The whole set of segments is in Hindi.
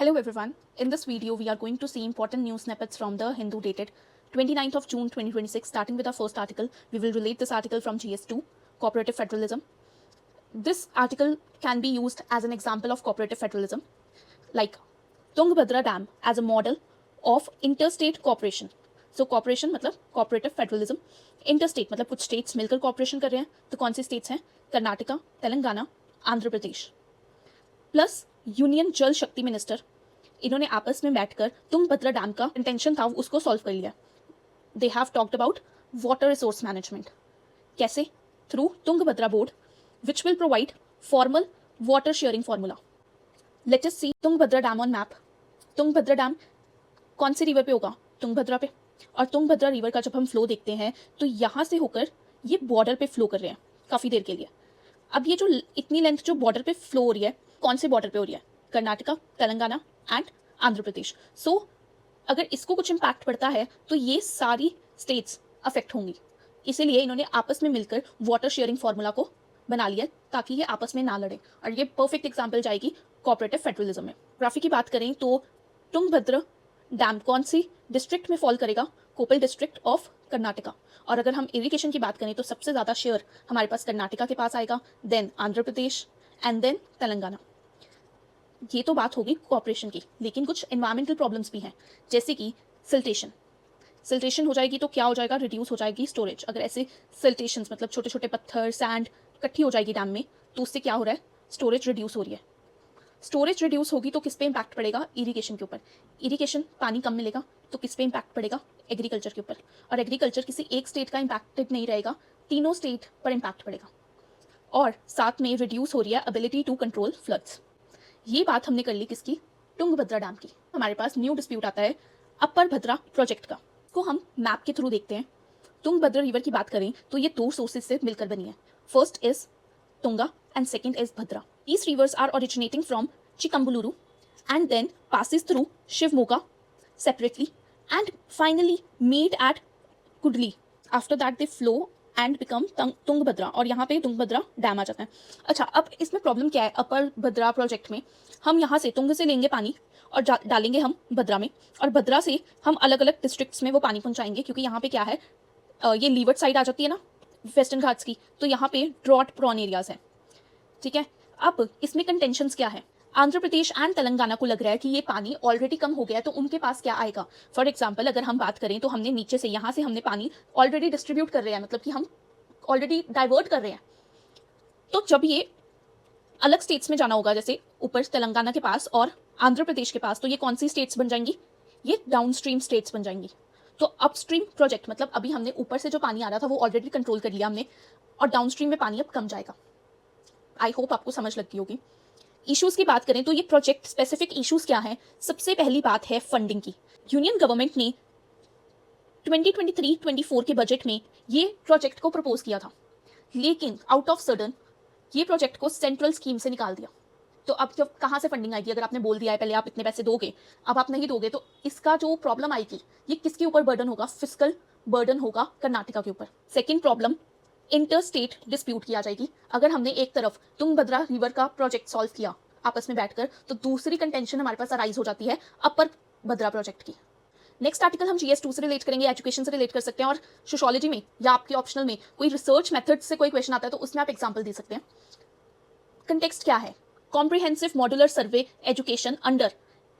Hello everyone. In this video, we are going to see important news snippets from the Hindu dated 29th of June 2026. Starting with our first article, we will relate this article from GS2, Cooperative Federalism. This article can be used as an example of cooperative federalism, like Tungabhadra Dam as a model of interstate cooperation. So cooperation मतलब cooperative federalism, interstate मतलब कुछ states मिलकर cooperation कर रहे हैं. तो कौन सी states हैं? कर्नाटका, तेलंगाना, आंध्र प्रदेश. प्लस यूनियन जल शक्ति मिनिस्टर, इन्होंने आपस में बैठकर तुंगभद्रा डैम का इंटेंशन था उसको सॉल्व कर लिया. They have talked about water resource management. कैसे? Through Tungabhadra board which will provide formal water sharing formula. Let us see Tungabhadra dam on map. Tungabhadra dam कौन सी रिवर पे होगा? तुंगभद्रा पे. और तुंगभद्रा रिवर का जब हम फ्लो देखते हैं तो यहाँ से होकर ये बॉर्डर पे फ्लो कर रहे हैं काफ़ी देर के लिए. अब ये जो इतनी लेंथ जो बॉर्डर पे फ्लो हो रही है, कौन से बॉर्डर पे हो रही है? कर्नाटका, तेलंगाना एंड आंध्र प्रदेश. सो अगर इसको कुछ इम्पैक्ट पड़ता है तो ये सारी स्टेट्स अफेक्ट होंगी. इसीलिए इन्होंने आपस में मिलकर वाटर शेयरिंग फार्मूला को बना लिया ताकि ये आपस में ना लड़े. और ये परफेक्ट एग्जाम्पल जाएगी कोऑपरेटिव फेडरलिज्म में. ग्राफी की बात करें तो तुंगभद्रा डैम कौन सी डिस्ट्रिक्ट में फॉल करेगा? कोपल डिस्ट्रिक्ट ऑफ कर्नाटका. और अगर हम इरिगेशन की बात करें तो सबसे ज़्यादा शेयर हमारे पास कर्नाटका के पास आएगा, then Andhra Pradesh and then Telangana. ये तो बात होगी कोऑपरेशन की, लेकिन कुछ एनवायरमेंटल प्रॉब्लम्स भी हैं, जैसे कि सिल्टेशन. सिल्टेशन हो जाएगी तो क्या हो जाएगा? रिड्यूस हो जाएगी स्टोरेज. अगर ऐसे सिल्टेशंस मतलब छोटे छोटे पत्थर, सैंड इकट्ठी हो जाएगी डैम में तो उससे क्या हो रहा है? स्टोरेज रिड्यूस हो रही है. स्टोरेज रिड्यूस होगी तो किस पे इम्पैक्ट पड़ेगा? इरिगेशन के ऊपर. इरिगेशन पानी कम मिलेगा तो किस पे इम्पैक्ट पड़ेगा? एग्रीकल्चर के ऊपर. और एग्रीकल्चर किसी एक स्टेट का इम्पैक्टेड नहीं रहेगा, तीनों स्टेट पर इम्पैक्ट पड़ेगा. और साथ में रिड्यूस हो रही है एबिलिटी टू कंट्रोल फ्लड्स. ये बात हमने कर ली किसकी? तुंगभद्रा डैम की. हमारे पास न्यू डिस्प्यूट आता है अपर भद्रा प्रोजेक्ट का. इसको हम मैप के थ्रू देखते हैं. तुंगभद्रा रिवर की बात करें तो ये दो सोर्सेज से मिलकर बनी है. First is Tunga and second is Bhadra. These rivers are originating from Chikmagaluru and then passes through Shivamogga separately and finally meet at Kudli. After that they flow and become Tungabhadra और यहाँ पे तुंगभद्रा डैम आ जाता है. अच्छा, अब इसमें प्रॉब्लम क्या है? अपर भद्रा प्रोजेक्ट में हम यहाँ से तुंग से लेंगे पानी और डालेंगे हम भद्रा में, और भद्रा से हम अलग अलग डिस्ट्रिक्ट्स में वो पानी पहुँचाएंगे, क्योंकि यहाँ पे क्या है, ये लीवर्ड साइड आ जाती है ना वेस्टर्न घाट्स की, तो यहाँ पे ड्रॉट प्रॉन एरियाज हैं. ठीक है. अब इसमें कंटेंशंस क्या है? आंध्र प्रदेश एंड तेलंगाना को लग रहा है कि ये पानी ऑलरेडी कम हो गया है तो उनके पास क्या आएगा? फॉर एग्जांपल अगर हम बात करें तो हमने नीचे से यहाँ से हमने पानी ऑलरेडी डिस्ट्रीब्यूट कर रहे हैं, मतलब कि हम ऑलरेडी डाइवर्ट कर रहे हैं. तो जब ये अलग स्टेट्स में जाना होगा, जैसे ऊपर तेलंगाना के पास और आंध्र प्रदेश के पास, तो ये कौन सी स्टेट्स बन जाएंगी? ये डाउन स्ट्रीम स्टेट्स बन जाएंगी. तो अपस्ट्रीम प्रोजेक्ट मतलब अभी हमने ऊपर से जो पानी आ रहा था वो ऑलरेडी कंट्रोल कर लिया हमने, और डाउनस्ट्रीम में पानी अब कम जाएगा. आई होप आपको समझ लगती होगी. इश्यूज की बात करें तो ये प्रोजेक्ट स्पेसिफिक इश्यूज क्या हैं? सबसे पहली बात है फंडिंग की. यूनियन गवर्नमेंट ने 2023-24 के बजट में ये प्रोजेक्ट को प्रपोज किया था, लेकिन आउट ऑफ सडन ये प्रोजेक्ट को सेंट्रल स्कीम से निकाल दिया. तो अब जब कहाँ से फंडिंग आएगी? अगर आपने बोल दिया है पहले आप इतने पैसे दोगे, अब आप नहीं दोगे, तो इसका जो प्रॉब्लम आएगी ये किसके ऊपर बर्डन होगा? फिस्कल बर्डन होगा कर्नाटका के ऊपर. Second problem inter state dispute की आ जाएगी. अगर हमने एक तरफ तुंगभद्रा रिवर का प्रोजेक्ट सॉल्व किया आपस में बैठकर, तो दूसरी कंटेंशन हमारे पास अराइज हो जाती है अपर भद्रा प्रोजेक्ट की. नेक्स्ट आर्टिकल हम GS2 से रिलेट करेंगे, एजुकेशन से रिलेट कर सकते हैं, और सोशियोलॉजी में या आपके ऑप्शनल में कोई रिसर्च मेथड से कोई क्वेश्चन आता है तो उसमें आप एग्जाम्पल दे सकते हैं. कंटेक्स्ट क्या है? Comprehensive modular survey education under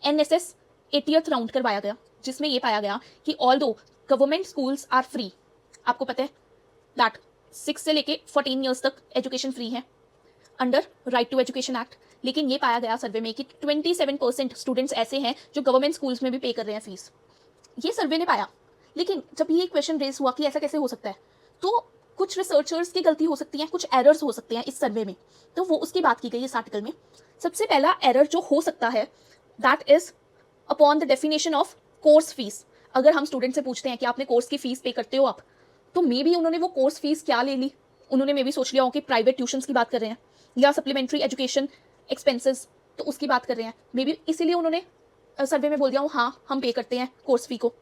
NSS 80th round करवाया गया, जिसमें ये पाया गया कि although government schools are free, आपको पता है दैट 6 से लेके 14 ईयर्स तक एजुकेशन फ्री है under right to education act, लेकिन ये पाया गया सर्वे में कि 27% स्टूडेंट्स ऐसे हैं जो गवर्नमेंट स्कूल्स में भी पे कर रहे हैं फीस. ये सर्वे ने पाया. लेकिन जब ये क्वेश्चन रेज हुआ कि ऐसा कैसे हो सकता है, तो कुछ रिसर्चर्स की गलती हो सकती है, कुछ एरर्स हो सकते हैं इस सर्वे में, तो वो उसकी बात की गई इस आर्टिकल में. सबसे पहला एरर जो हो सकता है that is upon the definition of course fees. अगर हम स्टूडेंट से पूछते हैं कि आपने कोर्स की फीस पे करते हो आप, तो मे बी उन्होंने वो कोर्स फीस क्या ले ली, उन्होंने मे बी सोच लिया हो कि प्राइवेट ट्यूशंस की बात कर रहे हैं या सप्लीमेंट्री एजुकेशन एक्सपेंसेस, तो उसकी बात कर रहे हैं. मे बी इसीलिए उन्होंने सर्वे में बोल दिया हो हाँ हम पे करते हैं कोर्स फी को.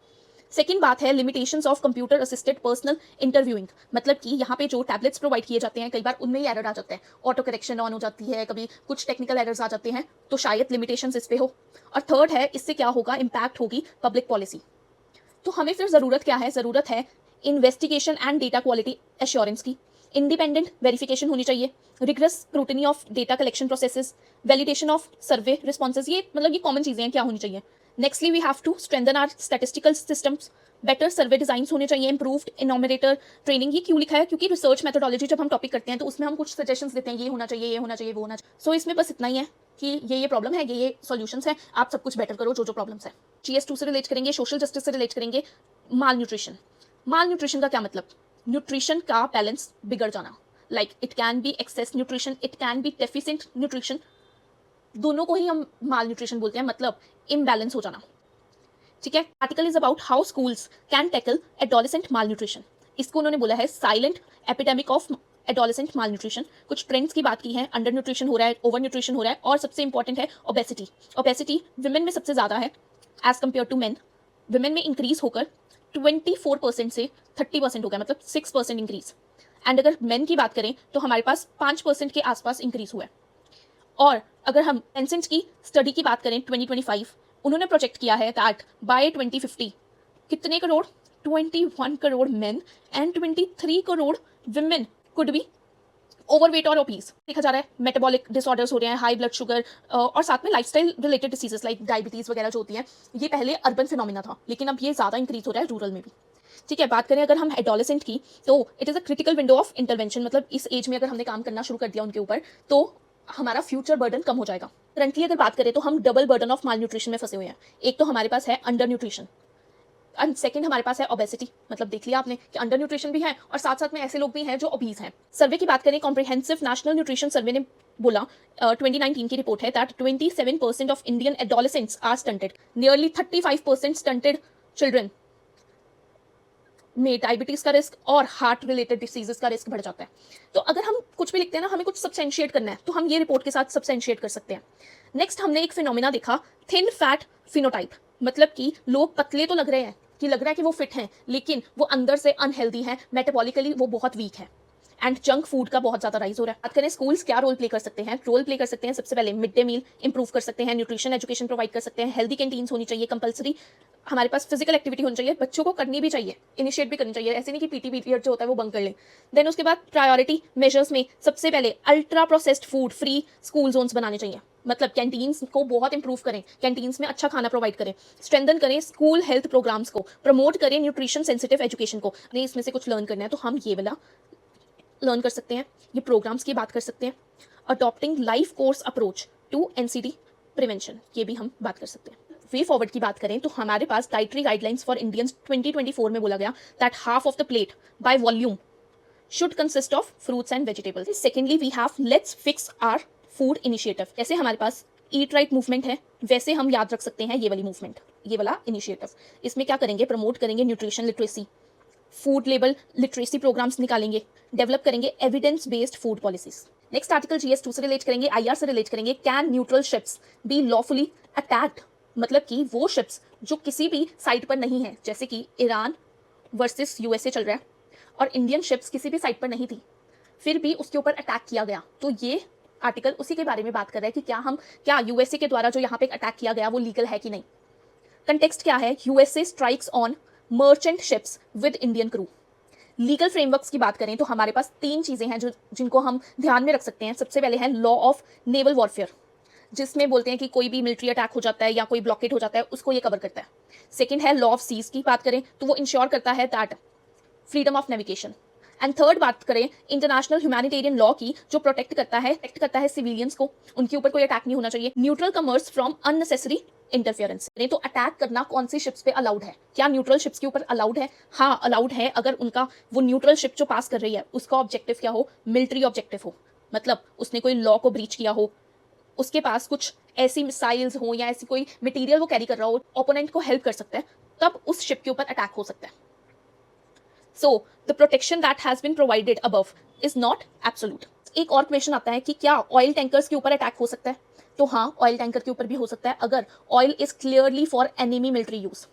सेकेंड बात है limitations of computer assisted personal interviewing, मतलब कि यहाँ पे जो टैबलेट्स प्रोवाइड किए जाते हैं कई बार उनमें ही एरर आ जाता है, ऑटो करेक्शन ऑन हो जाती है, कभी कुछ टेक्निकल एरर्स आ जाते हैं, तो शायद लिमिटेशंस इस पे हो। और थर्ड है इससे क्या होगा, इम्पैक्ट होगी पब्लिक पॉलिसी। तो हमें फिर ज़रूरत क्या है, ज़रूरत है investigation and data quality assurance की, इंडिपेंडेंट वेरिफिकेशन होनी चाहिए, rigorous scrutiny of data collection processes, validation of survey responses, ये मतलब ये कॉमन चीज़ें हैं, क्या होनी चाहिए। Nextly we have to strengthen our statistical systems, better survey designs होने चाहिए, इंप्रूव्ड इनोमिनेटर ट्रेनिंग। ये क्यों लिखा है, क्योंकि रिसर्च मेथोडोलॉजी जब हम टॉपिक करते हैं तो उसमें हम कुछ सजेशंस देते हैं, ये होना चाहिए, ये होना चाहिए, वो होना चाहिए। सो इसमें बस इतना ही है कि ये प्रॉब्लम है, ये सॉल्यूशंस है, आप सब कुछ बेटर करो जो जो प्रॉब्लम्स है। GS2 से रिलेट करेंगे, सोशल जस्टिस से रिलेट करेंगे, माल न्यूट्रिशन। माल न्यूट्रिशन का क्या मतलब, न्यूट्रिशन का बैलेंस बिगड़ जाना, like it can be excess nutrition, it can be deficient nutrition, दोनों को ही हम माल न्यूट्रिशन बोलते हैं, मतलब इम्बैलेंस हो जाना। ठीक है, article is about how schools can tackle adolescent mall nutrition. इसको उन्होंने बोला है silent epidemic of adolescent mall nutrition. कुछ ट्रेंड्स की बात की है, अंडर न्यूट्रिशन हो रहा है, ओवर न्यूट्रिशन हो रहा है, और सबसे इंपॉर्टेंट है ओबेसिटी। ओबेसिटी विमेन में सबसे ज़्यादा है as compare to men. Women में इंक्रीज होकर 24% से 30% हो गया, मतलब 6% इंक्रीज। एंड अगर मेन की बात करें तो हमारे पास 5% के आसपास इंक्रीज हुआ है। और अगर हम एनसेंस की स्टडी की बात करें 2025, उन्होंने प्रोजेक्ट किया है दैट बाय 2050 कितने crore, 21 crore main and 23 crore women could be overweight और ओबीज। देखा जा रहा है मेटाबॉलिक डिसऑर्डर्स हो रहे हैं, हाई ब्लड शुगर, और साथ में lifestyle related diseases like diabetes वगैरह जो होती हैं, ये पहले अर्बन फिनोमिना था, लेकिन अब ये ज़्यादा इंक्रीज हो रहा है रूरल में भी। ठीक है, बात करें अगर हम एडोलेसेंट की, तो it is a critical window of intervention, मतलब इस एज में अगर हमने काम करना शुरू कर दिया उनके ऊपर तो हमारा फ्यूचर बर्डन कम हो जाएगा। करंटली अगर बात करें तो हम double burden of mall nutrition में फंसे हुए हैं। एक तो हमारे पास है अंडर न्यूट्रिशन, एंड सेकंड हमारे पास है ओबेसिटी, मतलब देख लिया आपने कि अंडर न्यूट्रिशन भी है और साथ साथ में ऐसे लोग भी हैं जो ओबीज हैं। सर्वे की बात करें, कॉम्प्रिहेंसिव नेशनल न्यूट्रिशन सर्वे ने बोला, 2019 की रिपोर्ट है that 27% of Indian adolescents are stunted, nearly 35% stunted children में डायबिटीज का रिस्क और हार्ट रिलेटेड डिसीजेस का रिस्क बढ़ जाता है। तो अगर हम कुछ भी लिखते हैं ना, हमें कुछ सब्सटेंशिएट करना है, तो हम ये रिपोर्ट के साथ सब्सटेंशिएट कर सकते हैं। नेक्स्ट हमने एक फिनोमिना देखा, थिन फैट फिनोटाइप, मतलब कि लोग पतले तो लग रहे हैं, कि लग रहा है कि वो फिट हैं, लेकिन वो अंदर से अनहेल्दी है, मेटाबॉलिकली वो बहुत वीक है। एंड जंक फूड का बहुत ज़्यादा राइज हो रहा है। बात करें स्कूल्स क्या रोल प्ले कर सकते हैं, रोल प्ले कर सकते हैं सबसे पहले मिड डे मील इंप्रूव कर सकते हैं, न्यूट्रिशन एजुकेशन प्रोवाइड कर सकते हैं, हेल्दी कैंटीन्स होनी चाहिए, कंपलसरी हमारे पास फिजिकल एक्टिविटी होनी चाहिए, बच्चों को करनी भी चाहिए, इनिशिएट भी करनी चाहिए, ऐसे नहीं कि पीटी पीरियड जो होता है वो बंक कर लें। देन उसके बाद प्रायोरिटी मेजर्स में सबसे पहले ultra processed food free school zones बनाने चाहिए, मतलब कैंटीन्स को बहुत इंप्रूव करें, कैंटीन्स में अच्छा खाना प्रोवाइड करें, स्ट्रेंथन करें स्कूल हेल्थ प्रोग्राम्स को, प्रमोट करें न्यूट्रिशन सेंसिटिव एजुकेशन को। नहीं इसमें से कुछ लर्न करना है तो हम ये वाला लर्न कर सकते हैं, ये प्रोग्राम्स की बात कर सकते हैं। Adopting life course approach to NCD prevention, ये भी हम बात कर सकते हैं। वे फॉरवर्ड की बात करें तो हमारे पास डाइटरी गाइडलाइंस फॉर इंडियंस 2024 में बोला गया that half of the plate by volume should consist of fruits and vegetables. Secondly we have let's fix our food initiative. जैसे हमारे पास ईट राइट मूवमेंट है, वैसे हम याद रख सकते हैं ये वाली मूवमेंट, ये वाला इनिशिएटिव। इसमें क्या करेंगे, प्रमोट करेंगे nutrition literacy, food label literacy programmes निकालेंगे, डेवलप करेंगे evidence based food policies. Next article GS2 से रिलेट करेंगे, IR से रिलेट करेंगे, can neutral ships be lawfully attacked, मतलब कि वो शिप्स जो किसी भी साइट पर नहीं है, जैसे कि ईरान वर्सेस USA चल रहा है और इंडियन शिप्स किसी भी साइट पर नहीं थी, फिर भी उसके ऊपर अटैक किया गया, तो ये आर्टिकल उसी के बारे में बात कर रहा है कि क्या USA के द्वारा जो यहाँ पे अटैक किया गया वो लीगल है कि नहीं। कंटेक्स्ट क्या है, USA strikes on merchant ships with Indian crew. Legal frameworks की बात करें तो हमारे पास 3 चीज़ें हैं जिनको हम ध्यान में रख सकते हैं। सबसे पहले है लॉ ऑफ नेवल वॉरफेयर, जिसमें बोलते हैं कि कोई भी मिलिट्री अटैक हो जाता है या कोई ब्लॉकेट हो जाता है उसको ये कवर करता है। सेकंड है लॉ ऑफ सीज की बात करें तो वो इंश्योर करता है that freedom of navigation. And third बात करें इंटरनेशनल ह्यूमैनिटेरियन लॉ की, जो प्रोटेक्ट करता है सिविलियंस को, उनके ऊपर कोई अटैक नहीं होना चाहिए। Neutral commerce from unnecessary interference. तो अटैक करना कौन सी शिप्स पे अलाउड है, क्या न्यूट्रल शिप्स के ऊपर अलाउड है? हाँ अलाउड है, अगर उनका वो न्यूट्रल शिप जो पास कर रही है उसका ऑब्जेक्टिव क्या हो, मिलिट्री ऑब्जेक्टिव हो, मतलब उसने कोई लॉ को ब्रीच किया हो, उसके पास कुछ ऐसी मिसाइल्स हो या ऐसी कोई मटेरियल वो कैरी कर रहा हो, ओपोनेंट को हेल्प कर सकता है, तब उस शिप के ऊपर अटैक हो सकता है। So the protection that has been provided above is not absolute. एक और क्वेश्चन आता है कि क्या ऑयल टैंकर्स के ऊपर अटैक हो सकता है? तो हाँ, ऑयल टैंकर के ऊपर भी हो सकता है अगर oil is clearly for enemy military use.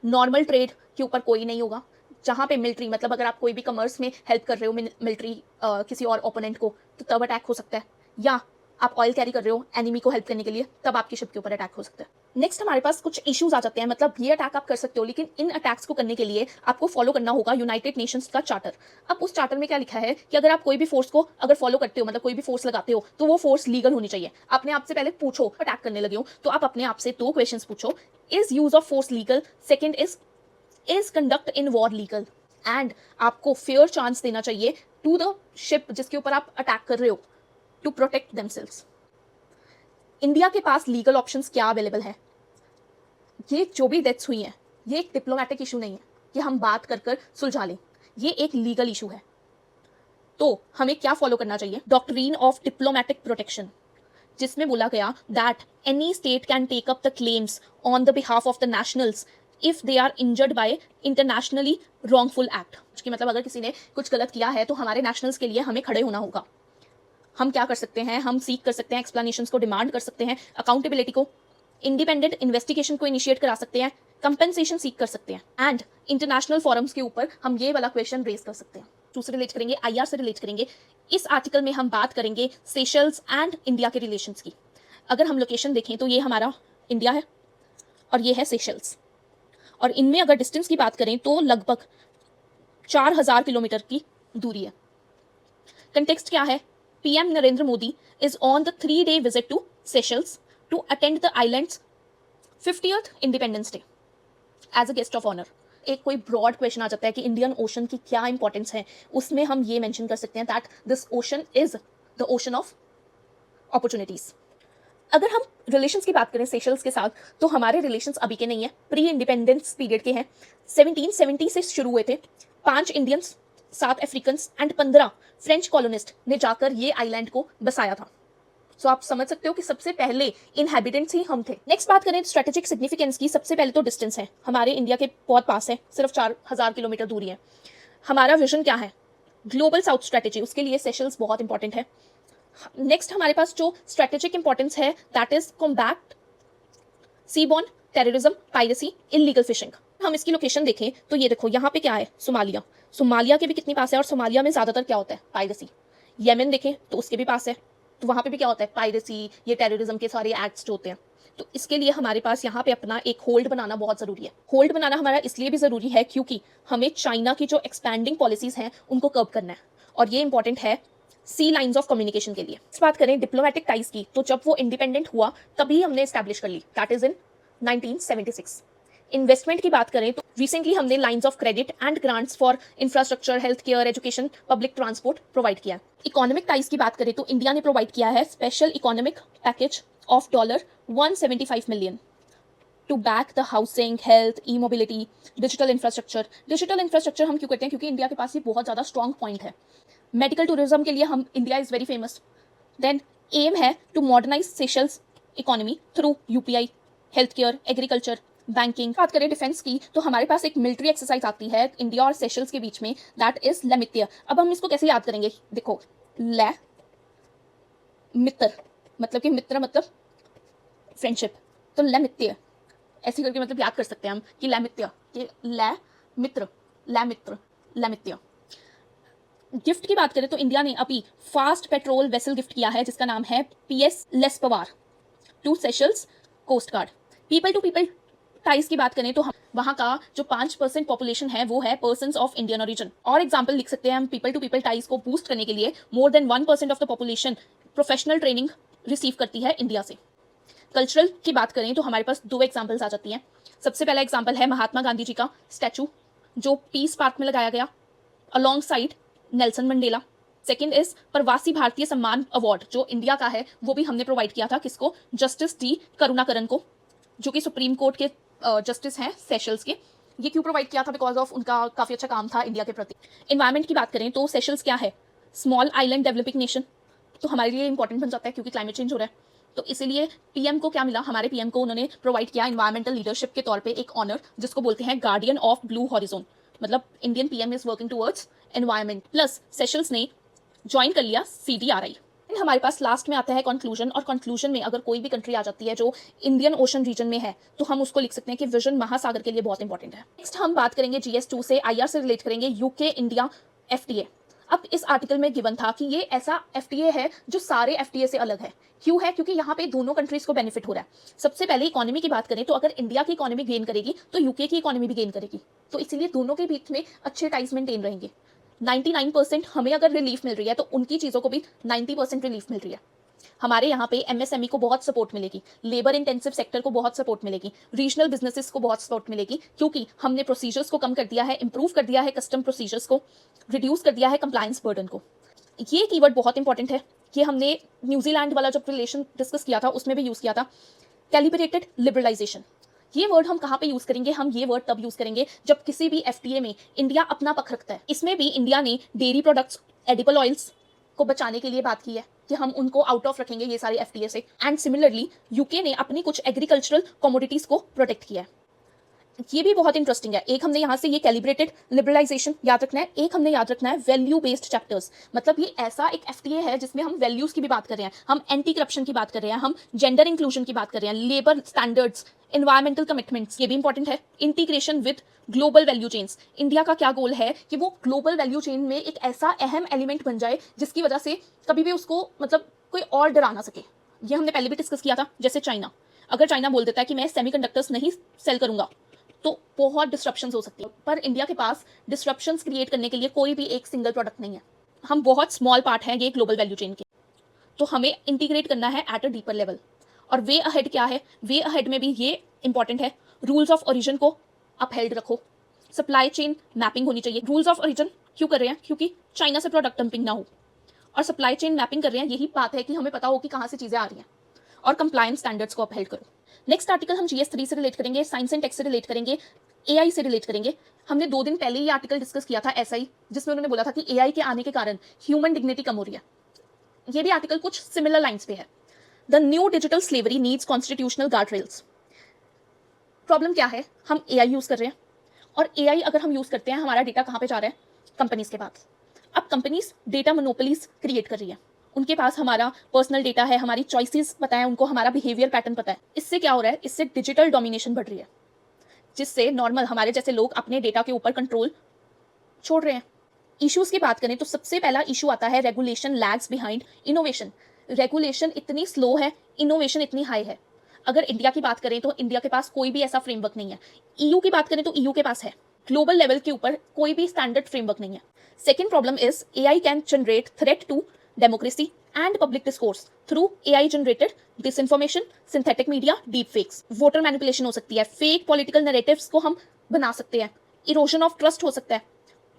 Normal trade के ऊपर कोई नहीं होगा, जहाँ पे मिलिट्री मतलब अगर आप कोई भी कमर्स में हेल्प कर रहे हो मिलिट्री किसी और ओपोनेंट को तो तब अटैक हो सकता है, या आप ऑयल कैरी कर रहे हो एनिमी को हेल्प करने के लिए तब आपकी शिप के ऊपर अटैक हो सकता है। नेक्स्ट हमारे पास कुछ इश्यूज आ जाते हैं, मतलब ये अटैक आप कर सकते हो लेकिन इन अटैक्स को करने के लिए आपको फॉलो करना होगा यूनाइटेड नेशंस का चार्टर। अब उस चार्टर में क्या लिखा है कि अगर आप कोई भी फोर्स को अगर फॉलो करते हो, मतलब कोई भी फोर्स लगाते हो, तो वो फोर्स लीगल होनी चाहिए। अपने आप से पहले पूछो, अटैक करने लगे हो तो आप अपने आप से 2 क्वेश्चंस पूछो, is use of force legal, second is conduct in war legal, and आपको फेयर चांस देना चाहिए टू द शिप जिसके ऊपर आप अटैक कर रहे हो टू प्रोटेक्ट देमसेल्व्स। इंडिया के पास लीगल ऑप्शंस क्या अवेलेबल है? ये जो भी डेथ्स हुई हैं ये एक डिप्लोमेटिक इशू नहीं है कि हम बात कर कर सुलझा लें, ये एक लीगल इशू है। तो हमें क्या फॉलो करना चाहिए? डॉक्ट्रीन ऑफ डिप्लोमेटिक प्रोटेक्शन, जिसमें बोला गया that any state can take up the claims on the behalf of the nationals if they are injured by internationally wrongful act. कि मतलब अगर किसी ने कुछ गलत किया है तो हमारे नेशनल्स के लिए हमें खड़े होना होगा। हम क्या कर सकते हैं? हम सीख कर सकते हैं, एक्सप्लेनेशंस को डिमांड कर सकते हैं, अकाउंटेबिलिटी को, इंडिपेंडेंट इन्वेस्टिगेशन को इनिशिएट करा सकते हैं, कंपेंसेशन सीख कर सकते हैं, एंड इंटरनेशनल फोरम्स के ऊपर हम ये वाला क्वेश्चन रेज कर सकते हैं। से रिलेट करेंगे, आईआर से रिलेट करेंगे। इस आर्टिकल में हम बात करेंगे सेशल्स एंड इंडिया के रिलेशंस की। अगर हम लोकेशन देखें तो ये हमारा इंडिया है और ये है सेशल्स, और इनमें अगर डिस्टेंस की बात करें तो लगभग 4000 किलोमीटर की दूरी है। कंटेक्स्ट क्या है? PM Narendra Modi is on the 3-day visit to Seychelles to attend the islands 50th independence day as a guest of honour. एक कोई ब्रॉड क्वेश्चन आ जाता है कि इंडियन ओशन की क्या इंपॉर्टेंस है, उसमें हम ये मेंशन कर सकते हैं that this ocean is the ocean of opportunities. अगर हम रिलेशंस की बात करें सेशल्स के साथ तो हमारे रिलेशंस अभी के नहीं है, प्री इंडिपेंडेंस पीरियड के हैं। 1770 से शुरू हुए थे। 5 Indians, 7 Africans and 15 French colonist ने जाकर ये आइलैंड को बसाया था। सो आप समझ सकते हो कि सबसे पहले इनहैबिटेंट्स ही हम थे। नेक्स्ट बात करें स्ट्रेटेजिक सिग्निफिकेंस की, सबसे पहले तो डिस्टेंस है, हमारे इंडिया के बहुत पास है, सिर्फ 4000 किलोमीटर दूरी है। हमारा विजन क्या है? ग्लोबल साउथ स्ट्रेटेजी, उसके लिए सेशल्स बहुत इंपॉर्टेंट है। नेक्स्ट हमारे पास जो स्ट्रेटेजिक इंपॉर्टेंस है that is combat seaborne terrorism, piracy, illegal fishing. हम इसकी लोकेशन देखें तो ये देखो यहाँ पे क्या है, सोमालिया। सोमालिया के भी कितनी पास है, और सोमालिया में ज्यादातर क्या होता है? पायरेसी। येमेन देखें तो उसके भी पास है, तो वहां पे भी क्या होता है? पायरेसी, ये टेररिज्म के सारे एक्ट्स जो होते हैं। तो इसके लिए हमारे पास यहाँ पे अपना एक होल्ड बनाना बहुत जरूरी है। होल्ड बनाना हमारा इसलिए भी जरूरी है क्योंकि हमें चाइना की जो एक्सपैंडिंग पॉलिसीज हैं उनको कर्ब करना है, और ये इंपॉर्टेंट है सी लाइंस ऑफ कम्युनिकेशन के लिए। इस बात करें डिप्लोमेटिक टाइज की तो जब वो इंडिपेंडेंट हुआ तभी हमने एस्टैब्लिश कर ली, दैट इज इन 1976। इन्वेस्टमेंट की बात करें तो रिसेंटली हमने lines of credit and grants for infrastructure, health care, education, public transport provide किया है। इकोनॉमिक टाइज की बात करें तो इंडिया ने प्रोवाइड किया है special economic package of $175 million to back the housing, health, e mobility, digital infrastructure. Digital infrastructure हम क्यों करते हैं? क्योंकि इंडिया के पास ये बहुत ज़्यादा स्ट्रॉन्ग पॉइंट है। मेडिकल टूरिज्म के लिए हम India is very famous. Then aim है to modernise Seychelles economy through UPI, health care, agriculture, banking. बात करें डिफेंस की तो हमारे पास एक मिलिट्री एक्सरसाइज आती है इंडिया और सेशल्स के बीच में, दैट इज लैमित्य। अब हम इसको कैसे याद करेंगे? देखो, लै मित्र मतलब कि मित्र मतलब फ्रेंडशिप, तो लैमित्य ऐसे करके मतलब याद कर सकते हैं हम कि लैमित्य, कि लै मित्र, लैमित्य। गिफ्ट की बात करें तो इंडिया ने अभी फास्ट पेट्रोल वेसल गिफ्ट किया है जिसका नाम है PS Lespwar to Seychelles coast guard. People to people ties की बात करें तो हम वहाँ का जो 5% पॉपुलेशन है वो है पर्सन्स ऑफ इंडियन ओरिजिन। और एग्जाम्पल लिख सकते हैं हम पीपल टू पीपल टाइज को बूस्ट करने के लिए more than 1% of the population professional training receive करती है इंडिया से। कल्चरल की बात करें तो हमारे पास 2 एग्जाम्पल्स आ जाती हैं। सबसे पहला एग्जाम्पल है महात्मा गांधी जी का स्टैचू जो पीस पार्क में लगाया गया along side Nelson Mandela. Second is प्रवासी भारतीय सम्मान अवार्ड जो इंडिया का है, वो भी हमने प्रोवाइड किया था किसको? जस्टिस डी करुणाकरन को, जो कि सुप्रीम कोर्ट के जस्टिस हैं सेशल्स के। ये क्यों प्रोवाइड किया था? बिकॉज ऑफ उनका काफ़ी अच्छा काम था इंडिया के प्रति। इन्वायरमेंट की बात करें तो सेशल्स क्या है? स्मॉल आइलैंड डेवलपिंग नेशन, तो हमारे लिए इंपॉर्टेंट बन जाता है क्योंकि क्लाइमेट चेंज हो रहा है। तो इसीलिए पीएम को क्या मिला? हमारे पीएम को उन्होंने प्रोवाइड किया इन्वायरमेंटल लीडरशिप के तौर पे एक ऑनर जिसको बोलते हैं गार्डियन ऑफ ब्लू हॉरिजोन। मतलब Indian PM is working towards environment. Plus Seychelles ने ज्वाइन कर लिया CDRI। हमारे पास लास्ट में आता है कंक्लूजन, और कंक्लूजन में अगर कोई भी कंट्री आ जाती है जो इंडियन ओशन रीजन में है तो हम उसको लिख सकते हैं कि विजन महासागर के लिए बहुत इंपॉर्टेंट है। नेक्स्ट हम बात करेंगे GS2 से, IR से रिलेट करेंगे, यूके इंडिया FTA। अब इस आर्टिकल में गिवन था कि ये ऐसा FTA है जो सारे FTA से अलग है। क्यों है? क्योंकि यहाँ पे दोनों कंट्रीज को बेनिफिट हो रहा है। सबसे पहले इकोनॉमी की बात करें तो अगर इंडिया की इकोनॉमी गेन करेगी तो यूके की इकोनॉमी भी गेन करेगी, तो इसीलिए दोनों के बीच में अच्छे टाइज मेंटेन रहेंगे। 99% हमें अगर रिलीफ मिल रही है तो उनकी चीज़ों को भी 90% रिलीफ मिल रही है। हमारे यहाँ पे MSME को बहुत सपोर्ट मिलेगी, लेबर इंटेंसिव सेक्टर को बहुत सपोर्ट मिलेगी, रीजनल बिजनेसेस को बहुत सपोर्ट मिलेगी, क्योंकि हमने प्रोसीजर्स को कम कर दिया है, इंप्रूव कर दिया है कस्टम प्रोसीजर्स को, रिड्यूस कर दिया है कंप्लायंस बर्डन को। ये कीवर्ड बहुत इंपॉर्टेंट है, ये हमने न्यूजीलैंड वाला जब रिलेशन डिस्कस किया था उसमें भी यूज़ किया था। कैलिब्रेटेड लिबरलाइजेशन, ये वर्ड हम कहाँ पे यूज करेंगे? हम ये वर्ड तब यूज करेंगे जब किसी भी FTA में इंडिया अपना पक्ष रखता है। इसमें भी इंडिया ने डेयरी प्रोडक्ट्स, एडिबल ऑयल्स को बचाने के लिए बात की है कि हम उनको आउट ऑफ रखेंगे ये सारे FTA से। एंड सिमिलरली यूके ने अपनी कुछ एग्रीकल्चरल कमोडिटीज को प्रोटेक्ट किया है। ये भी बहुत इंटरेस्टिंग है। एक हमने यहाँ से ये कैलिब्रेटेड लिबरलाइजेशन याद रखना है, एक हमने याद रखना है वैल्यू बेस्ड चैप्टर्स। मतलब ये ऐसा एक FTA है जिसमें हम वैल्यूज की भी बात कर रहे हैं, हम एंटी करप्शन की बात कर रहे हैं, हम जेंडर इंक्लूजन की बात कर रहे हैं, लेबर स्टैंडर्ड्स, एनवायरमेंटल कमिटमेंट्स, ये भी इंपॉर्टेंट है। Integration with global value chains, India का क्या गोल है कि वो ग्लोबल वैल्यू चेन में एक ऐसा अहम एलिमेंट बन जाए जिसकी वजह से कभी भी उसको मतलब कोई और डरा ना सके। ये हमने पहले भी डिस्कस किया था। जैसे चाइना, अगर चाइना बोल देता है कि मैं सेमीकंडक्टर्स नहीं सेल करूंगा तो बहुत डिस्ट्रप्शंस हो सकती है, पर इंडिया के पास डिस्ट्रप्शंस क्रिएट करने के लिए कोई भी एक सिंगल प्रोडक्ट नहीं है। हम बहुत स्मॉल पार्ट हैं ये ग्लोबल वैल्यू चेन के, तो हमें इंटीग्रेट करना है एट अ डीपर लेवल। और वे अहेड क्या है? वे अहेड में भी ये इंपॉर्टेंट है, रूल्स ऑफ ओरिजिन को अपहेल्ड रखो, सप्लाई चेन मैपिंग होनी चाहिए। रूल्स ऑफ ओरिजिन क्यों कर रहे हैं? क्योंकि चाइना से प्रोडक्ट डंपिंग ना हो, और सप्लाई चेन मैपिंग कर रहे हैं, यही बात है कि हमें पता हो कि कहाँ से चीज़ें आ रही हैं, और कंप्लायंस स्टैंडर्ड्स को अपहेल्ड करो। नेक्स्ट आर्टिकल हम GS3 से रिलेट करेंगे, साइंस एंड टेक से रिलेट करेंगे, AI से रिलेट करेंगे। हमने 2 दिन पहले ये आर्टिकल डिस्कस किया था SI, जिसमें उन्होंने बोला था कि AI के आने के कारण ह्यूमन डिग्निटी कम हो रही है। ये भी आर्टिकल कुछ सिमिलर लाइंस पे है। The new digital slavery needs constitutional guard rails. Problem क्या है? हम AI यूज कर रहे हैं, और AI अगर हम यूज करते हैं, हमारा डेटा कहाँ पे जा रहा है? कंपनीज के पास। अब कंपनीज डेटा मोनोपोलीज क्रिएट कर रही है, उनके पास हमारा पर्सनल डेटा है, हमारी चॉइसेस पता है उनको, हमारा बिहेवियर पैटर्न पता है। इससे क्या हो रहा है? इससे डिजिटल डोमिनेशन बढ़ रही है, जिससे नॉर्मल हमारे जैसे लोग अपने डेटा के ऊपर कंट्रोल छोड़ रहे हैं। इश्यूज की बात करें तो सबसे पहला इशू आता है regulation lags behind innovation. Regulation इतनी स्लो है, इनोवेशन इतनी हाई है। अगर इंडिया की बात करें तो इंडिया के पास कोई भी ऐसा फ्रेमवर्क नहीं है। EU की बात करें तो EU के पास है, ग्लोबल लेवल के ऊपर कोई भी स्टैंडर्ड फ्रेमवर्क नहीं है। Second problem is AI can generate threat to democracy and public discourse through AI generated disinformation, synthetic media, deep fakes. Voter manipulation हो सकती है, फेक पॉलिटिकल नैरेटिव्स को हम बना सकते हैं, इरोजन ऑफ ट्रस्ट हो सकता है,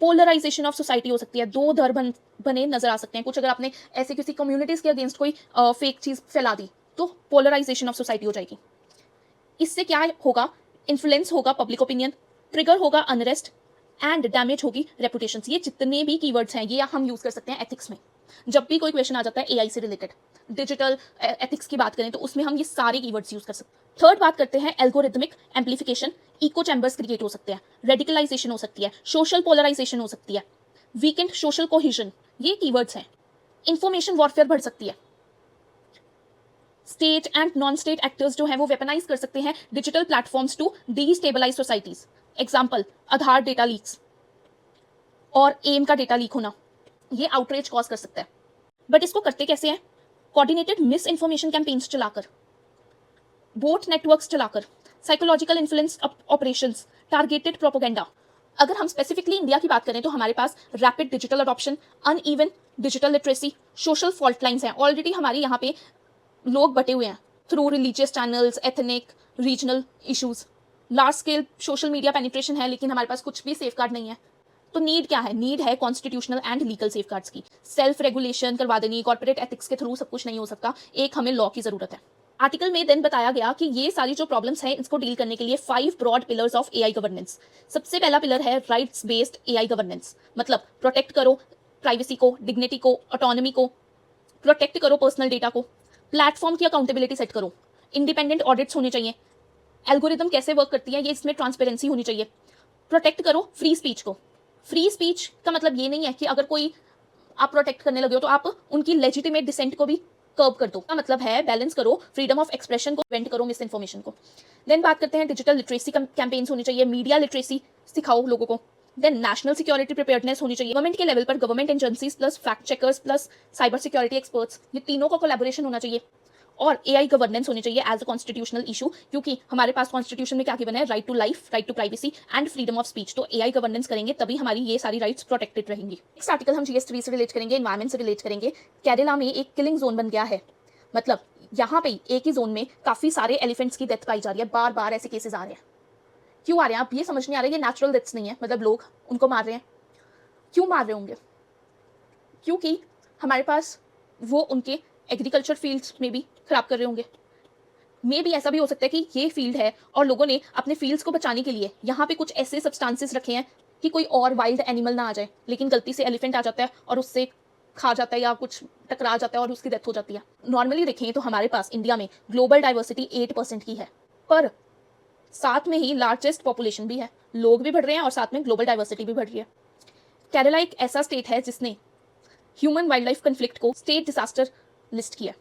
पोलराइजेशन ऑफ सोसाइटी हो सकती है, दो धड़ बने नजर आ सकते हैं। कुछ अगर आपने ऐसे किसी कम्युनिटीज के अगेंस्ट कोई फेक चीज फैला दी तो पोलराइजेशन ऑफ सोसाइटी हो जाएगी। इससे क्या होगा? इन्फ्लुएंस होगा पब्लिक ओपिनियन, ट्रिगर होगा अनरेस्ट एंड डैमेज होगी रेपुटेशन। ये जितने भी कीवर्ड्स हैं ये हम यूज कर सकते हैं एथिक्स में। जब भी कोई क्वेश्चन आ जाता है AI से रिलेटेड, डिजिटल एथिक्स की बात करें तो उसमें हम ये सारे कीवर्ड्स यूज कर सकते हैं। थर्ड बात करते हैं algorithmic amplification, echo chambers create हो सकते हैं, रेडिकलाइजेशन हो सकती है, सोशल पोलराइजेशन हो सकती है, वीकेंड सोशल कोहिजन, ये कीवर्ड्स हैं। इंफॉर्मेशन वॉरफेयर बढ़ सकती है, state and non state actors जो हैं वो वेपनाइज कर सकते हैं digital platforms to destabilise societies. Example Aadhaar data leaks और एम का डेटा लीक होना, ये आउटरीच कॉज कर सकता है। बट इसको करते कैसे हैं? कोऑर्डिनेटेड मिस इन्फॉर्मेशन कैंपेन्स चलाकर, बोट नेटवर्क्स चलाकर, psychological influence operations, targeted propaganda. अगर हम स्पेसिफिकली इंडिया की बात करें तो हमारे पास rapid digital adoption, uneven digital literacy, social fault lines हैं। ऑलरेडी हमारे यहाँ पे लोग बटे हुए हैं through religious channels, ethnic, regional issues, large scale social media penetration है, लेकिन हमारे पास कुछ भी सेफगार्ड नहीं है। तो नीड क्या है? नीड है कॉन्स्टिट्यूशनल एंड लीगल सेफगार्ड्स की। सेल्फ रेगुलेशन करवा देनी, कॉर्पोरेट एथिक्स के थ्रू सब कुछ नहीं हो सकता, एक हमें लॉ की जरूरत है। आर्टिकल में देन बताया गया कि ये सारी जो प्रॉब्लम्स हैं इसको डील करने के लिए 5 broad pillars of AI governance. सबसे पहला पिलर है राइट्स बेस्ड AI गवर्नेंस, मतलब प्रोटेक्ट करो प्राइवेसी को, डिग्निटी को, ऑटोनॉमी को, प्रोटेक्ट करो पर्सनल डेटा को, प्लेटफॉर्म की अकाउंटेबिलिटी सेट करो, इंडिपेंडेंट ऑडिट्स होने चाहिए, एल्गोरिदम कैसे वर्क करती है ये इसमें ट्रांसपेरेंसी होनी चाहिए, प्रोटेक्ट करो फ्री स्पीच को। फ्री स्पीच का मतलब ये नहीं है कि अगर कोई आप प्रोटेक्ट करने लगे हो तो आप उनकी लेजिटिमेट डिसेंट को भी कर्ब कर दो। का मतलब है बैलेंस करो, फ्रीडम ऑफ एक्सप्रेशन को प्रिवेंट करो मिस इन्फॉर्मेशन को। देन बात करते हैं डिजिटल लिटरेसी कैंपेन्स होनी चाहिए, मीडिया लिटरेसी सिखाओ लोगों को। देन नेशनल सिक्योरिटी प्रिपेयर्डनेस होनी चाहिए, गवर्नमेंट के लेवल पर government agencies plus fact checkers plus cyber security experts, ये तीनों का कोलैबोरेशन होना चाहिए। और एआई गवर्नेंस होनी चाहिए एज अ कॉन्स्टिट्यूशनल इशू, क्योंकि हमारे पास कॉन्स्टिट्यूशन में क्या गिवन है, right to life, right to privacy and freedom of speech. तो एआई गवर्नेंस करेंगे तभी हमारी ये सारी राइट्स प्रोटेक्टेड रहेंगी। नेक्स्ट आर्टिकल हम जीएस 3 से रिलेट करेंगे, एनवायरमेंट से रिलेट करेंगे। केरला में एक किलिंग जोन बन गया है, मतलब यहाँ पे एक ही जोन में काफी सारे एलिफेंट्स की डेथ पाई जा रही है, बार बार ऐसे केसेस आ रहे हैं। क्यों आ रहे हैं आप ये समझ नहीं आ रहा है, ये नेचुरल डेथ्स नहीं है, मतलब लोग उनको मार रहे हैं। क्यों मार रहे होंगे? क्योंकि हमारे पास वो उनके एग्रीकल्चर फील्ड्स में भी खराब कर रहे होंगे। मे भी ऐसा भी हो सकता है कि ये फील्ड है और लोगों ने अपने फील्ड्स को बचाने के लिए यहाँ पे कुछ ऐसे सब्सटेंसेस रखे हैं कि कोई और वाइल्ड एनिमल ना आ जाए, लेकिन गलती से एलिफेंट आ जाता है और उससे खा जाता है या कुछ टकरा जाता है और उसकी डेथ हो जाती है। नॉर्मली देखें तो हमारे पास इंडिया में ग्लोबल डाइवर्सिटी 8% की है, पर साथ में ही लार्जेस्ट पॉपुलेशन भी है, लोग भी बढ़ रहे हैं और साथ में ग्लोबल डाइवर्सिटी भी बढ़ रही है। केरला एक ऐसा स्टेट है जिसने ह्यूमन वाइल्ड लाइफ कन्फ्लिक्ट को स्टेट डिजास्टर लिस्ट किया।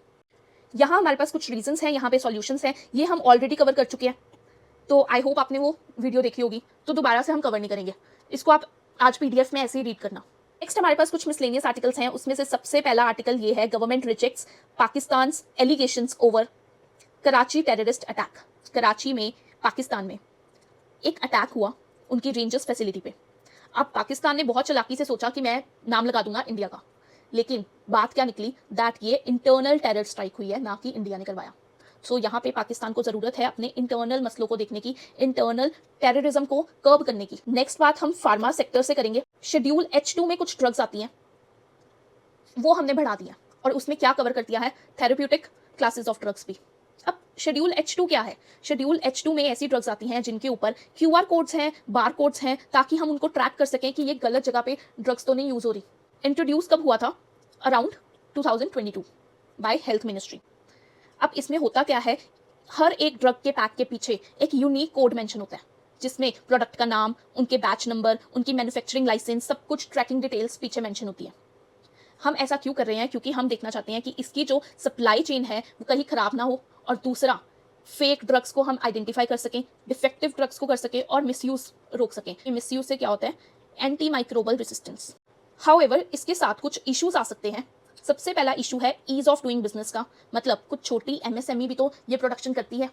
यहाँ हमारे पास कुछ रीजंस हैं, यहाँ पे सॉल्यूशंस हैं, ये हम ऑलरेडी कवर कर चुके हैं, तो आई होप आपने वो वीडियो देखी होगी, तो दोबारा से हम कवर नहीं करेंगे इसको, आप आज पीडीएफ में ऐसे ही रीड करना। नेक्स्ट हमारे पास कुछ मिसलेनियस आर्टिकल्स हैं, उसमें से सबसे पहला आर्टिकल ये है, government rejects Pakistan's allegations over Karachi terrorist attack. Karachi में पाकिस्तान में एक अटैक हुआ उनकी रेंजर्स फैसिलिटी पे। अब पाकिस्तान ने बहुत चालाकी से सोचा कि मैं नाम लगा दूंगा इंडिया का, लेकिन बात क्या निकली, दैट ये इंटरनल टेरर स्ट्राइक हुई है, ना कि इंडिया ने करवाया। सो यहाँ पे पाकिस्तान को जरूरत है अपने इंटरनल मसलों को देखने की, इंटरनल टेररिज्म को कर्ब करने की। नेक्स्ट बात हम फार्मा सेक्टर से करेंगे। शेड्यूल H2 में कुछ ड्रग्स आती हैं, वो हमने बढ़ा दिया और उसमें क्या कवर कर दिया है, थेरेप्यूटिक क्लासेस ऑफ ड्रग्स भी। अब शेड्यूल H2 क्या है? शेड्यूल H2 में ऐसी ड्रग्स आती हैं जिनके ऊपर QR कोड्स हैं, बार कोड्स हैं, ताकि हम उनको ट्रैक कर सकें कि ये गलत जगह पे ड्रग्स तो नहीं यूज हो रही। इंट्रोड्यूस कब हुआ था? Around 2022 by health ministry. अब इसमें होता क्या है, हर एक ड्रग के पैक के पीछे एक यूनिक कोड मेंशन होता है, जिसमें प्रोडक्ट का नाम, उनके बैच नंबर, उनकी मैन्युफैक्चरिंग लाइसेंस, सब कुछ ट्रैकिंग डिटेल्स पीछे मेंशन होती है। हम ऐसा क्यों कर रहे हैं? क्योंकि हम देखना चाहते हैं कि इसकी जो सप्लाई चेन है वो कहीं खराब ना हो, और दूसरा फेक ड्रग्स को हम आइडेंटिफाई कर सकें, डिफेक्टिव ड्रग्स को कर सकें और मिसयूज रोक सकें। मिसयूज से क्या होता है, एंटी माइक्रोबल रेजिस्टेंस। हाउएवर इसके साथ कुछ इश्यूज आ सकते हैं। सबसे पहला इशू है ईज ऑफ डूइंग बिजनेस का, मतलब कुछ छोटी MSME भी तो ये प्रोडक्शन करती है,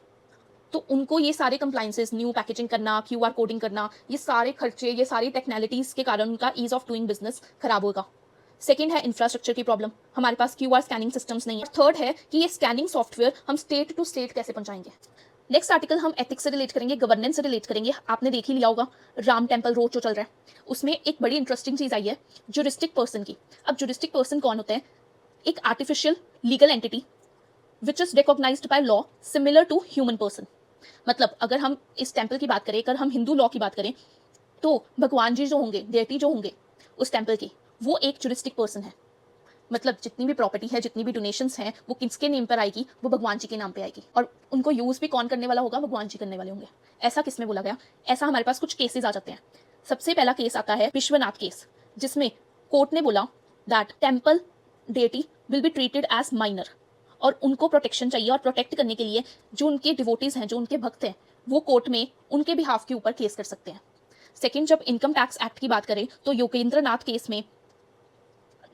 तो उनको ये सारे कंप्लाइंसेस, न्यू पैकेजिंग करना, QR कोडिंग करना, ये सारे खर्चे, ये सारी टेक्नोलॉजीज के कारण उनका ईज ऑफ डूइंग बिजनेस खराब होगा। सेकेंड है इंफ्रास्ट्रक्चर की प्रॉब्लम, हमारे पास QR स्कैनिंग सिस्टम्स नहीं है। थर्ड है कि ये स्कैनिंग सॉफ्टवेयर हम स्टेट टू स्टेट कैसे पहुंचाएंगे। नेक्स्ट आर्टिकल हम एथिक्स से रिलेट करेंगे, गवर्नेंस से रिलेट करेंगे। आपने देख ही लिया होगा राम टेम्पल रोड जो चल रहा है, उसमें एक बड़ी इंटरेस्टिंग चीज आई है, ज्यूरिस्टिक पर्सन की। अब ज्यूरिस्टिक पर्सन कौन होता है? एक artificial legal entity which is recognised by law similar to human person. मतलब अगर हम इस टेम्पल की बात करें, अगर हम हिंदू लॉ की बात करें, तो भगवान जी जो होंगे, डेटी जो होंगे उस टेम्पल की, वो एक ज्यूरिस्टिक पर्सन है। मतलब जितनी भी प्रॉपर्टी है, जितनी भी डोनेशंस हैं, वो किसके नेम पर आएगी? वो भगवान जी के नाम पे आएगी, और उनको यूज भी कौन करने वाला होगा? भगवान जी करने वाले होंगे। ऐसा किसमें बोला गया? ऐसा हमारे पास कुछ केसेस आ जाते हैं। सबसे पहला केस आता है विश्वनाथ केस, जिसमें कोर्ट ने बोला that temple deity will be treated as minor, और उनको प्रोटेक्शन चाहिए, और प्रोटेक्ट करने के लिए जो उनके डिवोटीज हैं, जो उनके भक्त हैं, वो कोर्ट में उनके बिहाफ के ऊपर केस कर सकते हैं। सेकेंड, जब इनकम टैक्स एक्ट की बात करें तो योगेंद्र नाथ केस में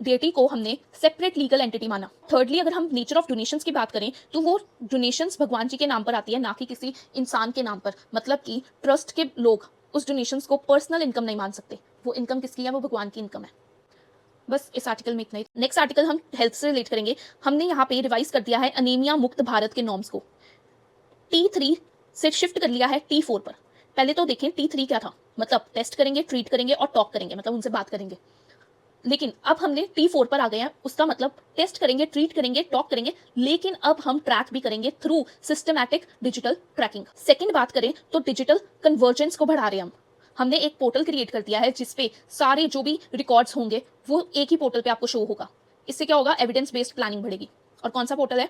डेटी को हमने सेपरेट लीगल एंटिटी माना। थर्डली, अगर हम नेचर ऑफ डोनेशंस की बात करें तो वो डोनेशंस भगवान जी के नाम पर आती है, ना कि किसी इंसान के नाम पर। मतलब कि ट्रस्ट के लोग उस डोनेशंस को पर्सनल इनकम नहीं मान सकते, वो इनकम किसकी है? वो भगवान की इनकम है। बस इस आर्टिकल में इतना ही। नेक्स्ट आर्टिकल हम हेल्थ से रिलेट करेंगे। हमने यहाँ पे रिवाइज कर दिया है अनीमिया मुक्त भारत के नॉर्म्स को, T3 से शिफ्ट कर लिया है T4 पर। पहले तो देखें T3 क्या था, मतलब टेस्ट करेंगे, ट्रीट करेंगे और टॉक करेंगे, मतलब उनसे बात करेंगे। लेकिन अब हमने T4 पर आ गए हैं, उसका मतलब टेस्ट करेंगे, ट्रीट करेंगे, टॉक करेंगे, लेकिन अब हम ट्रैक भी करेंगे through systematic digital tracking. Second बात करें तो डिजिटल कन्वर्जेंस को बढ़ा रहे हैं हम। हमने एक पोर्टल क्रिएट कर दिया है जिसपे सारे जो भी रिकॉर्ड्स होंगे वो एक ही पोर्टल पे आपको शो होगा। इससे क्या होगा? एविडेंस बेस्ड प्लानिंग बढ़ेगी। और कौन सा पोर्टल है?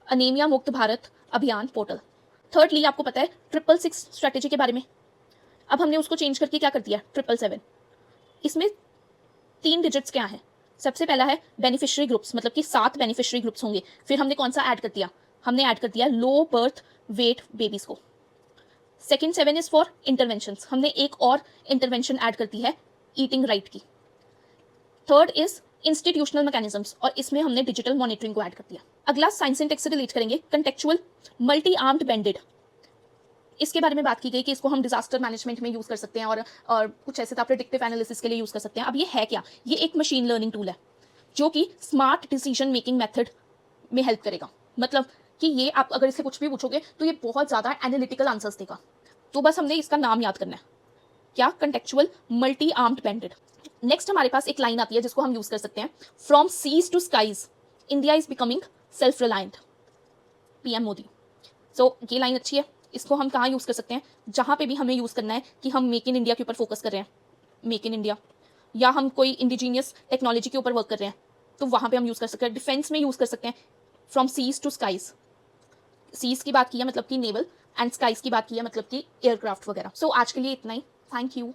अनीमिया मुक्त भारत अभियान पोर्टल। थर्डली, आपको पता है 666 स्ट्रेटेजी के बारे में, अब हमने उसको चेंज करके क्या कर दिया? 777। इसमें 3 डिजिट्स क्या हैं? सबसे पहला है बेनिफिशियरी ग्रुप्स, मतलब कि 7 बेनिफिशियरी ग्रुप्स होंगे। फिर हमने कौन सा ऐड कर दिया, हमने ऐड कर दिया लो बर्थ वेट बेबीज को। सेकेंड 7 इज फॉर इंटरवेंशंस, हमने एक और इंटरवेंशन ऐड कर दी है ईटिंग राइट की। थर्ड इज इंस्टीट्यूशनल मैकेनिज्म्स, और इसमें हमने डिजिटल मॉनिटरिंग को ऐड कर दिया। अगला साइंस एंड टेक से रिलेट करेंगे, कंटेक्चुअल मल्टी आर्म्ड बैंडेड। इसके बारे में बात की गई कि इसको हम डिजास्टर मैनेजमेंट में यूज़ कर सकते हैं और कुछ ऐसे था प्रेडिक्टिव एनालिसिस के लिए यूज़ कर सकते हैं। अब ये है क्या, ये एक मशीन लर्निंग टूल है जो कि स्मार्ट डिसीजन मेकिंग मेथड में हेल्प करेगा। मतलब कि ये आप अगर इससे कुछ भी पूछोगे तो ये बहुत ज़्यादा एनालिटिकल आंसर्स देगा। तो बस हमने इसका नाम याद करना है, क्या, कंटेक्चुअल मल्टी आर्म्ड बैंडेड। नेक्स्ट हमारे पास एक लाइन आती है जिसको हम यूज़ कर सकते हैं, from seas to skies India is becoming self reliant, PM Modi. So ये लाइन अच्छी है, इसको हम कहाँ यूज़ कर सकते हैं, जहाँ पे भी हमें यूज़ करना है कि हम मेक इन इंडिया के ऊपर फोकस कर रहे हैं, मेक इन इंडिया, या हम कोई इंडिजीनियस टेक्नोलॉजी के ऊपर वर्क कर रहे हैं, तो वहाँ पे हम यूज़ कर सकते हैं। डिफेंस में यूज़ कर सकते हैं, from seas to skies, seas की बात की है मतलब कि नेवल, एंड स्काईज की बात की है मतलब कि एयरक्राफ्ट वगैरह। सो आज के लिए इतना ही, थैंक यू।